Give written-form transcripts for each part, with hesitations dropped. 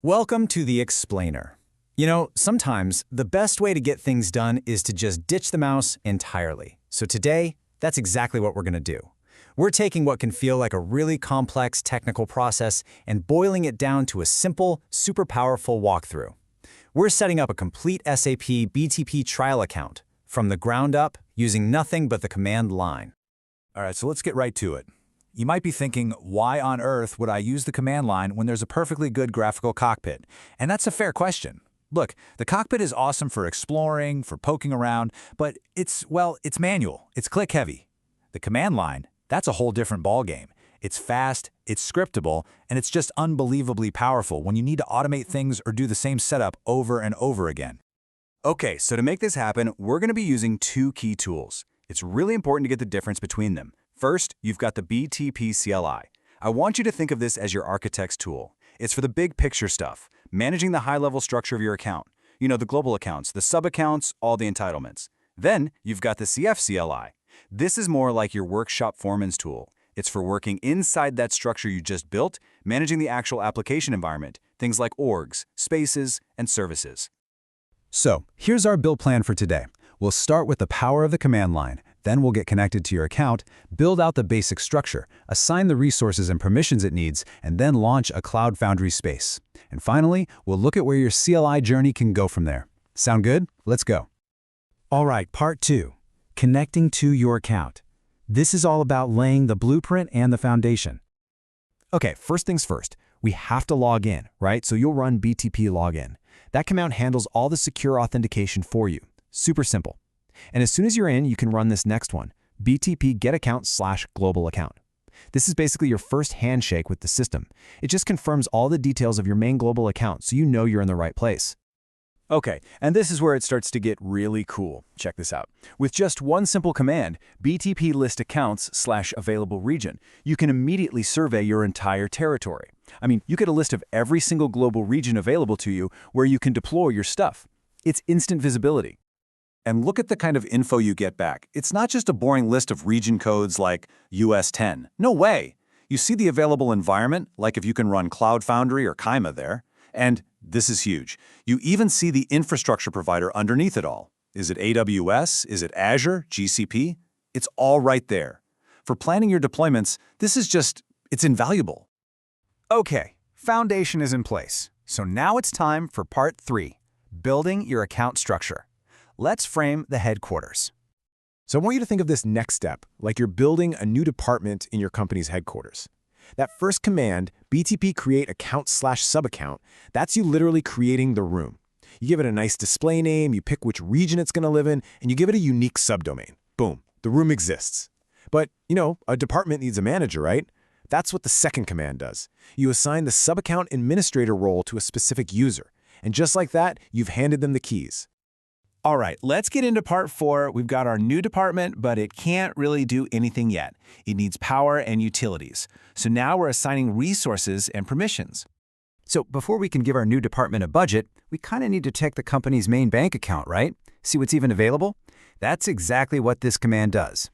Welcome to the Explainer. Sometimes the best way to get things done is to just ditch the mouse entirely. So today, that's exactly what we're going to do. We're taking what can feel like a really complex technical process and boiling it down to a simple, super powerful walkthrough. We're setting up a complete SAP BTP trial account from the ground up using nothing but the command line. All right, so let's get right to it. You might be thinking, why on earth would I use the command line when there's a perfectly good graphical cockpit? And that's a fair question. Look, the cockpit is awesome for exploring, for poking around, but it's manual, it's click heavy. The command line, that's a whole different ballgame. It's fast, it's scriptable, and it's just unbelievably powerful when you need to automate things or do the same setup over and over again. Okay, so to make this happen, we're going to be using two key tools. It's really important to get the difference between them. First, you've got the BTP CLI. I want you to think of this as your architect's tool. It's for the big picture stuff, managing the high-level structure of your account. The global accounts, the subaccounts, all the entitlements. Then, you've got the CF CLI. This is more like your workshop foreman's tool. It's for working inside that structure you just built, managing the actual application environment, things like orgs, spaces, and services. So, here's our build plan for today. We'll start with the power of the command line. Then we'll get connected to your account, build out the basic structure, assign the resources and permissions it needs, and then launch a Cloud Foundry space. And finally, we'll look at where your CLI journey can go from there. Sound good? Let's go. All right, part 2, connecting to your account. This is all about laying the blueprint and the foundation. Okay, first things first, we have to log in, right? So you'll run BTP login. That command handles all the secure authentication for you. Super simple. And as soon as you're in, you can run this next one, BTP get_account/global account. This is basically your first handshake with the system. It just confirms all the details of your main global account so you know you're in the right place. Okay, and this is where it starts to get really cool. Check this out. With just one simple command, BTP list accounts/available region, you can immediately survey your entire territory. You get a list of every single global region available to you where you can deploy your stuff. It's instant visibility. And look at the kind of info you get back. It's not just a boring list of region codes like US 10. No way! You see the available environment, like if you can run Cloud Foundry or Kaima there. And this is huge. You even see the infrastructure provider underneath it all. Is it AWS? Is it Azure? GCP? It's all right there. For planning your deployments, it's invaluable. Okay, foundation is in place. So now it's time for part 3, building your account structure. Let's frame the headquarters. So I want you to think of this next step like you're building a new department in your company's headquarters. That first command, BTP create account/subaccount, that's you literally creating the room. You give it a nice display name, you pick which region it's going to live in, and you give it a unique subdomain. Boom, the room exists. But, a department needs a manager, right? That's what the second command does. You assign the subaccount administrator role to a specific user. And just like that, you've handed them the keys. All right, let's get into part 4. We've got our new department, but it can't really do anything yet. It needs power and utilities. So now we're assigning resources and permissions. So before we can give our new department a budget, we kind of need to check the company's main bank account, right? See what's even available? That's exactly what this command does.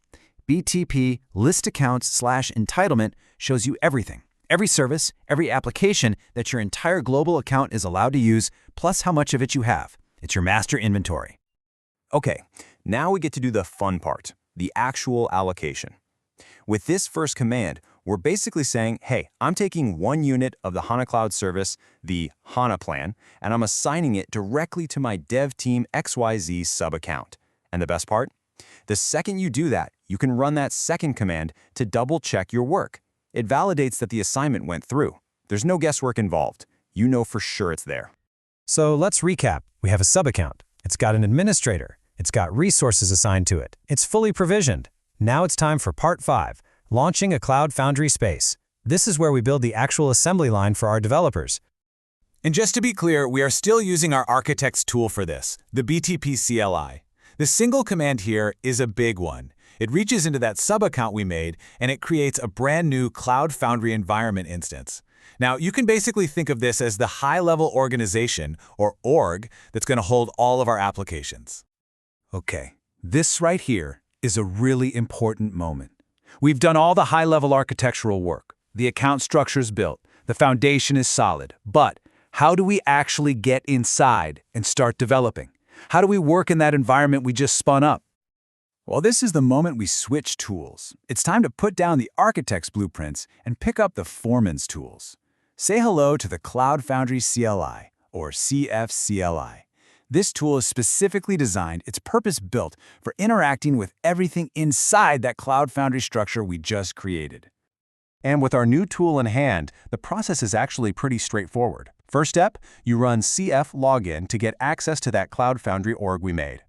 BTP list accounts/entitlement shows you everything. Every service, every application that your entire global account is allowed to use, plus how much of it you have. It's your master inventory. Okay, now we get to do the fun part, the actual allocation. With this first command, we're basically saying, hey, I'm taking one unit of the HANA Cloud service, the HANA plan, and I'm assigning it directly to my dev team XYZ subaccount. And the best part? The second you do that, you can run that second command to double-check your work. It validates that the assignment went through. There's no guesswork involved. You know for sure it's there. So let's recap. We have a subaccount. It's got an administrator. It's got resources assigned to it. It's fully provisioned. Now it's time for part 5, launching a Cloud Foundry space. This is where we build the actual assembly line for our developers. And just to be clear, we are still using our architect's tool for this, the BTP CLI. The single command here is a big one. It reaches into that subaccount we made, and it creates a brand new Cloud Foundry environment instance. Now, you can basically think of this as the high-level organization, or org, that's going to hold all of our applications. Okay, this right here is a really important moment. We've done all the high-level architectural work. The account structure is built. The foundation is solid. But How do we actually get inside and start developing? How do we work in that environment we just spun up? Well, this is the moment we switch tools. It's time to put down the architect's blueprints and pick up the foreman's tools. Say hello to the Cloud Foundry CLI, or CFCLI. This tool is specifically designed, it's purpose-built for interacting with everything inside that Cloud Foundry structure we just created. And with our new tool in hand, the process is actually pretty straightforward. First step, you run CF login to get access to that Cloud Foundry org we made.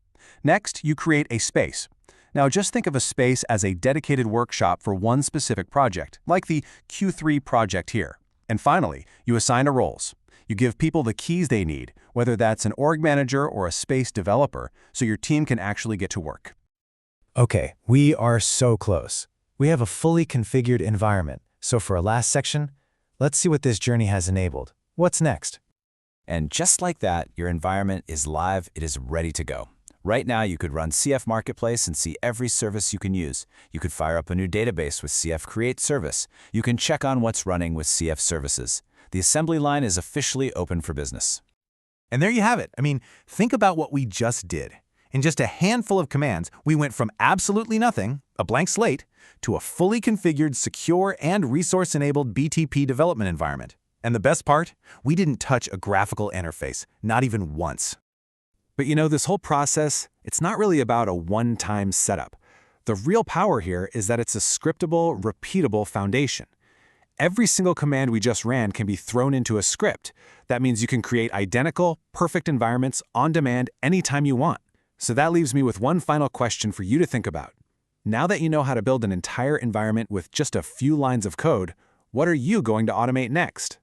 Next, you create a space. Now just think of a space as a dedicated workshop for one specific project, like the Q3 project here. And finally, you assign roles. You give people the keys they need, whether that's an org manager or a space developer, so your team can actually get to work. Okay, we are so close. We have a fully configured environment. So for our last section, let's see what this journey has enabled. What's next? And just like that, your environment is live, it is ready to go. Right now, you could run CF Marketplace and see every service you can use. You could fire up a new database with CF Create Service. You can check on what's running with CF Services. The assembly line is officially open for business. And there you have it. I mean, think about what we just did. In just a handful of commands, we went from absolutely nothing, a blank slate, to a fully configured, secure, and resource-enabled BTP development environment. And the best part? We didn't touch a graphical interface, not even once. But you know, this whole process, it's not really about a one-time setup. The real power here is that it's a scriptable, repeatable foundation. Every single command we just ran can be thrown into a script. That means you can create identical, perfect environments on demand anytime you want. So that leaves me with one final question for you to think about. Now that you know how to build an entire environment with just a few lines of code, what are you going to automate next?